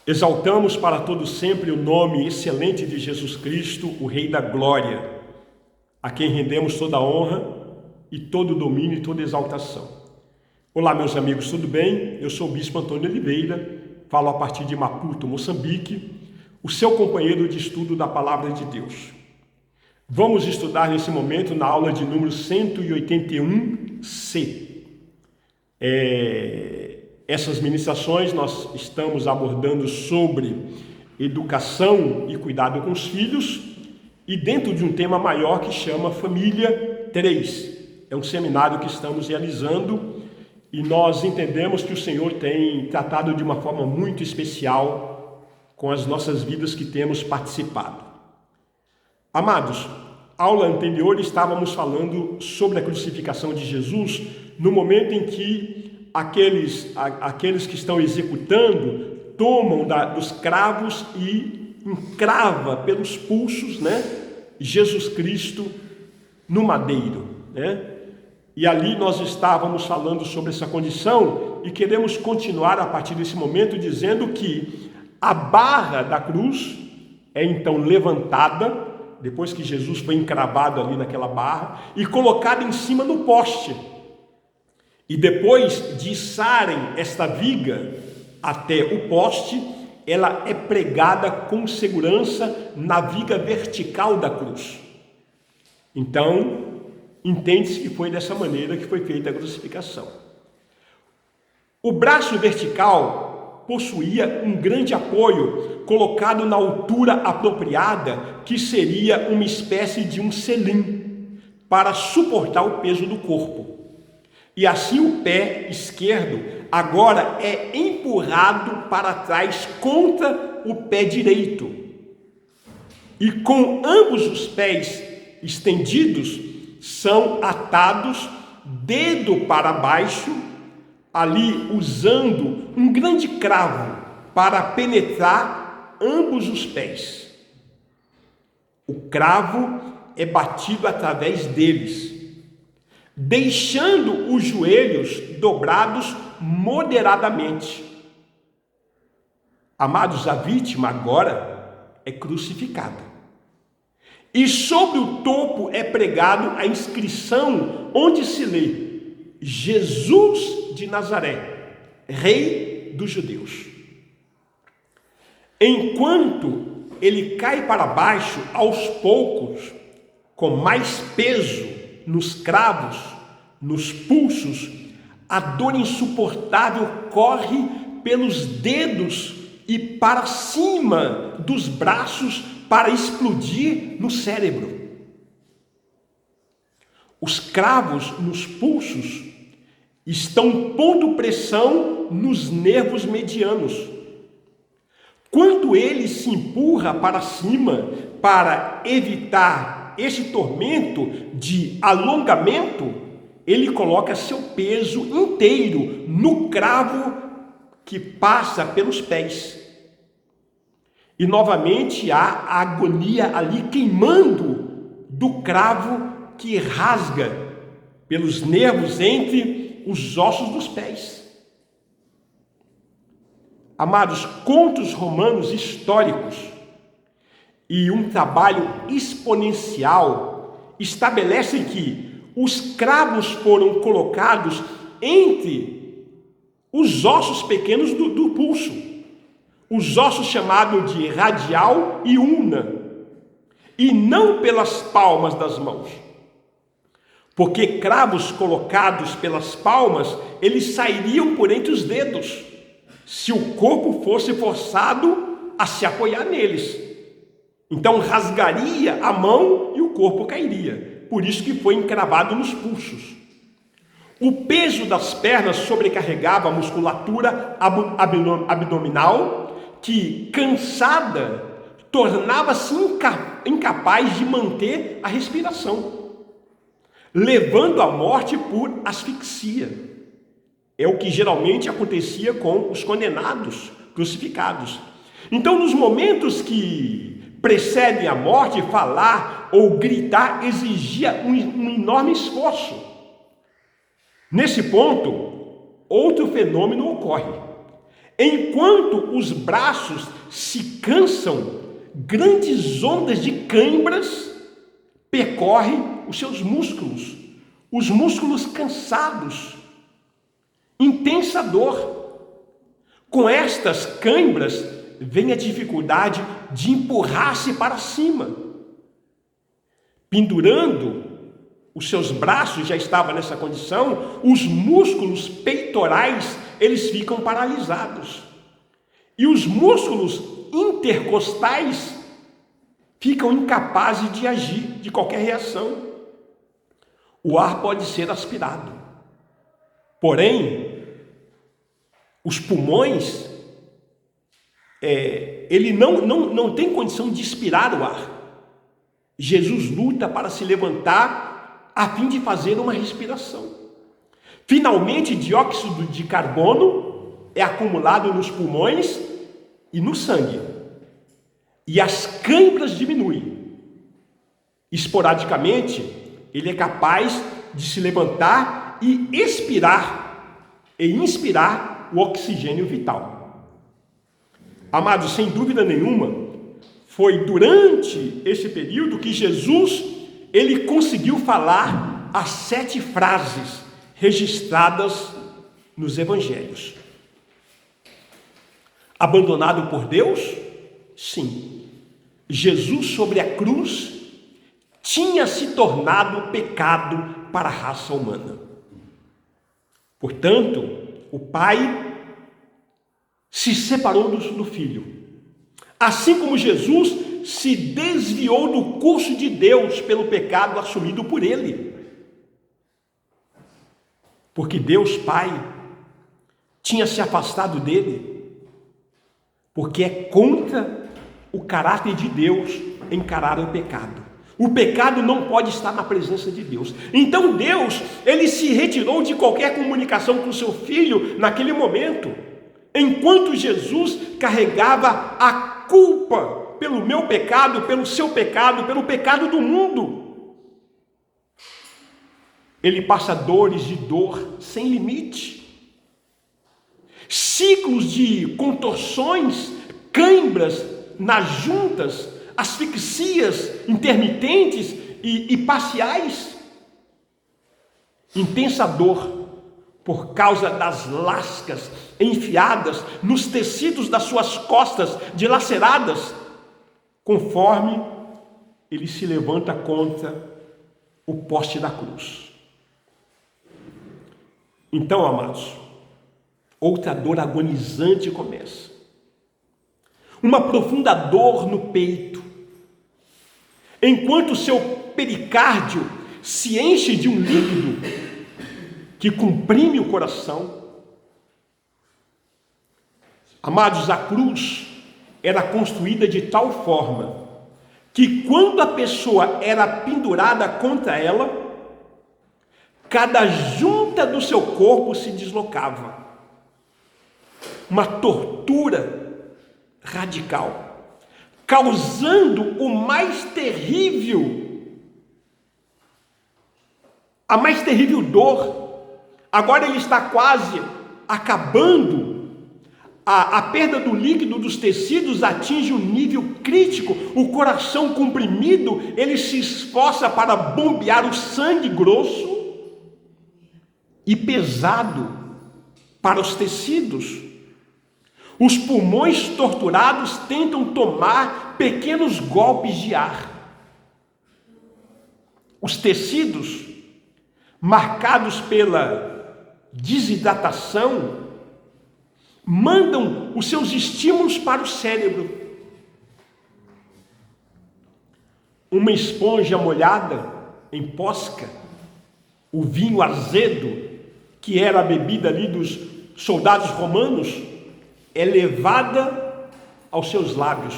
Exaltamos para todo sempre o nome excelente de Jesus Cristo, o Rei da Glória, a quem rendemos toda a honra e todo o domínio e toda a exaltação. Olá, meus amigos, tudo bem? Eu sou o Bispo Antônio Oliveira, falo a partir de Maputo, Moçambique, o seu companheiro de estudo da Palavra de Deus. Vamos estudar nesse momento na aula de número 181C. Essas ministrações nós estamos abordando sobre educação e cuidado com os filhos e dentro de um tema maior que chama Família 3. É um seminário que estamos realizando e nós entendemos que o Senhor tem tratado de uma forma muito especial com as nossas vidas que temos participado. Amados, aula anterior estávamos falando sobre a crucificação de Jesus no momento em que aqueles que estão executando tomam dos cravos e encrava pelos pulsos, Jesus Cristo no madeiro, E ali nós estávamos falando sobre essa condição e queremos continuar a partir desse momento dizendo que a barra da cruz é então levantada, depois que Jesus foi encravado ali naquela barra, e colocada em cima do poste. E depois de içarem esta viga até o poste, ela é pregada com segurança na viga vertical da cruz. Então, entende-se que foi dessa maneira que foi feita a crucificação. O braço vertical possuía um grande apoio colocado na altura apropriada, que seria uma espécie de um selim, para suportar o peso do corpo. E assim o pé esquerdo agora é empurrado para trás contra o pé direito. E com ambos os pés estendidos, são atados dedo para baixo, ali usando um grande cravo para penetrar ambos os pés. O cravo é batido através deles, deixando os joelhos dobrados moderadamente. Amados, a vítima agora é crucificada. E sobre o topo é pregado a inscrição onde se lê: Jesus de Nazaré, Rei dos Judeus. Enquanto ele cai para baixo aos poucos, com mais peso nos cravos, nos pulsos, a dor insuportável corre pelos dedos e para cima dos braços para explodir no cérebro. Os cravos nos pulsos estão pondo pressão nos nervos medianos. Quando ele se empurra para cima para evitar esse tormento de alongamento, ele coloca seu peso inteiro no cravo que passa pelos pés. E novamente há a agonia ali queimando do cravo que rasga pelos nervos entre os ossos dos pés. Amados, contos romanos históricos e um trabalho exponencial estabelecem que os cravos foram colocados entre os ossos pequenos do pulso, os ossos chamados de radial e ulna, e não pelas palmas das mãos, porque cravos colocados pelas palmas, eles sairiam por entre os dedos, se o corpo fosse forçado a se apoiar neles. Então rasgaria a mão e o corpo cairia. Por isso que foi encravado nos pulsos. O peso das pernas sobrecarregava a musculatura abdominal, que, cansada, tornava-se incapaz de manter a respiração, levando à morte por asfixia. É o que geralmente acontecia com os condenados crucificados. Então, nos momentos que precedem a morte, falar ou gritar exigia um enorme esforço. Nesse ponto, outro fenômeno ocorre. Enquanto os braços se cansam, grandes ondas de câimbras percorrem os seus músculos, os músculos cansados, intensa dor. Com estas câimbras vem a dificuldade de empurrar-se para cima. Pendurando os seus braços, já estava nessa condição, os músculos peitorais, eles ficam paralisados. E os músculos intercostais ficam incapazes de agir, de qualquer reação. O ar pode ser aspirado. Porém, os pulmões, ele não tem condição de expirar o ar. Jesus luta para se levantar a fim de fazer uma respiração. Finalmente, dióxido de carbono é acumulado nos pulmões e no sangue. E as câimbras diminuem. Esporadicamente, ele é capaz de se levantar e expirar e inspirar o oxigênio vital. Amados, sem dúvida nenhuma, foi durante esse período que Jesus, ele conseguiu falar as 7 frases registradas nos evangelhos. Abandonado por Deus? Sim. Jesus sobre a cruz tinha se tornado pecado para a raça humana. Portanto, o Pai se separou do Filho. Assim como Jesus se desviou do curso de Deus pelo pecado assumido por ele. Porque Deus Pai tinha se afastado dele, porque é contra o caráter de Deus encarar o pecado. O pecado não pode estar na presença de Deus. Então Deus, ele se retirou de qualquer comunicação com seu Filho naquele momento, enquanto Jesus carregava a culpa pelo meu pecado, pelo seu pecado, pelo pecado do mundo. Ele passa dores de dor sem limite, ciclos de contorções, câimbras nas juntas, asfixias intermitentes e parciais, intensa dor por causa das lascas enfiadas nos tecidos das suas costas dilaceradas, conforme ele se levanta contra o poste da cruz. Então, amados, outra dor agonizante começa. Uma profunda dor no peito, enquanto seu pericárdio se enche de um líquido que comprime o coração. Amados, a cruz era construída de tal forma que quando a pessoa era pendurada contra ela, cada junta do seu corpo se deslocava. Uma tortura radical, causando a mais terrível dor. Agora ele está quase acabando. A perda do líquido dos tecidos atinge um nível crítico. O coração comprimido, ele se esforça para bombear o sangue grosso e pesado para os tecidos. Os pulmões torturados tentam tomar pequenos golpes de ar. Os tecidos, marcados pela desidratação, mandam os seus estímulos para o cérebro. Uma esponja molhada em pósca, o vinho azedo, que era a bebida ali dos soldados romanos, é levada aos seus lábios.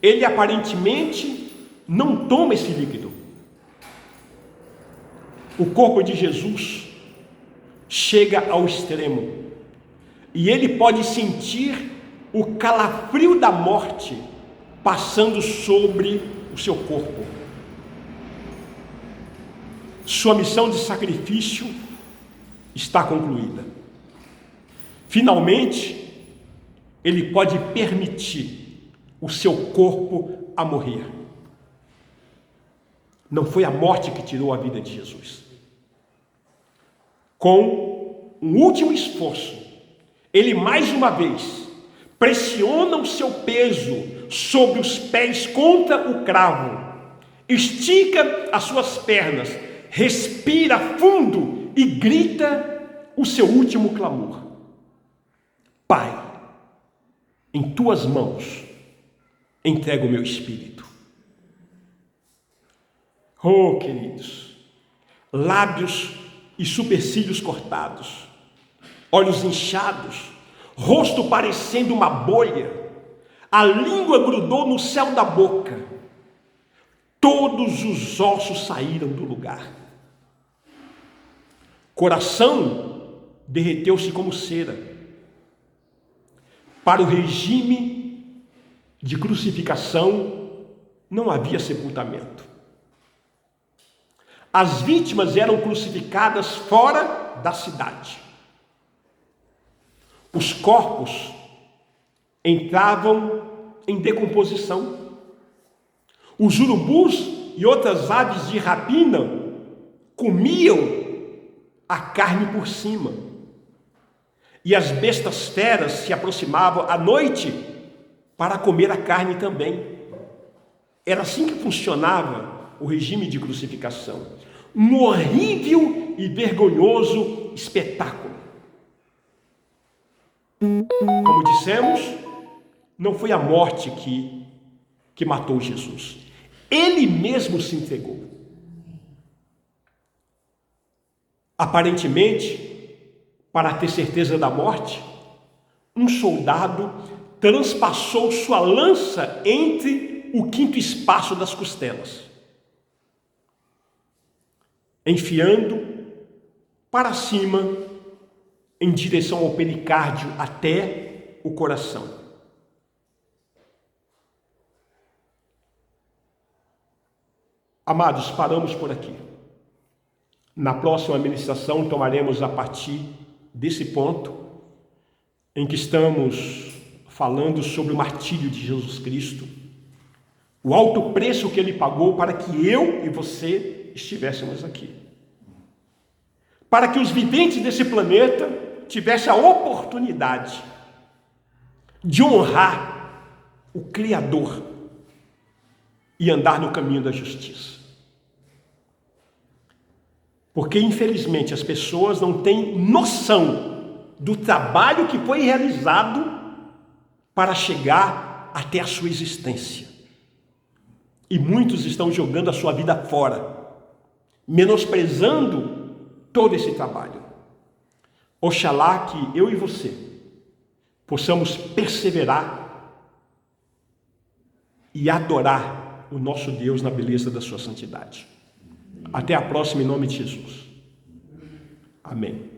Ele aparentemente não toma esse líquido. O corpo de Jesus chega ao extremo e ele pode sentir o calafrio da morte passando sobre o seu corpo. Sua missão de sacrifício está concluída. Finalmente, Ele pode permitir o seu corpo a morrer. Não foi a morte que tirou a vida de Jesus. Com um último esforço, Ele mais uma vez pressiona o seu peso sobre os pés contra o cravo, estica as suas pernas, respira fundo e grita o seu último clamor: Pai, em tuas mãos entrego o meu espírito. Oh, queridos, lábios e supercílios cortados, olhos inchados, rosto parecendo uma bolha, a língua grudou no céu da boca, todos os ossos saíram do lugar. Coração derreteu-se como cera. Para o regime de crucificação não havia sepultamento. As vítimas eram crucificadas fora da cidade. Os corpos entravam em decomposição. Os urubus e outras aves de rapina comiam a carne por cima. E as bestas feras se aproximavam à noite para comer a carne também. Era assim que funcionava o regime de crucificação. Um horrível e vergonhoso espetáculo. Como dissemos, não foi a morte que matou Jesus. Ele mesmo se entregou. Aparentemente, para ter certeza da morte, um soldado transpassou sua lança entre o quinto espaço das costelas, enfiando para cima em direção ao pericárdio até o coração. Amados, paramos por aqui. Na próxima ministração tomaremos a partir desse ponto em que estamos falando sobre o martírio de Jesus Cristo, o alto preço que Ele pagou para que eu e você estivéssemos aqui, para que os viventes desse planeta tivessem a oportunidade de honrar o Criador e andar no caminho da justiça. Porque, infelizmente, as pessoas não têm noção do trabalho que foi realizado para chegar até a sua existência. E muitos estão jogando a sua vida fora, menosprezando todo esse trabalho. Oxalá que eu e você possamos perseverar e adorar o nosso Deus na beleza da sua santidade. Até a próxima, em nome de Jesus. Amém.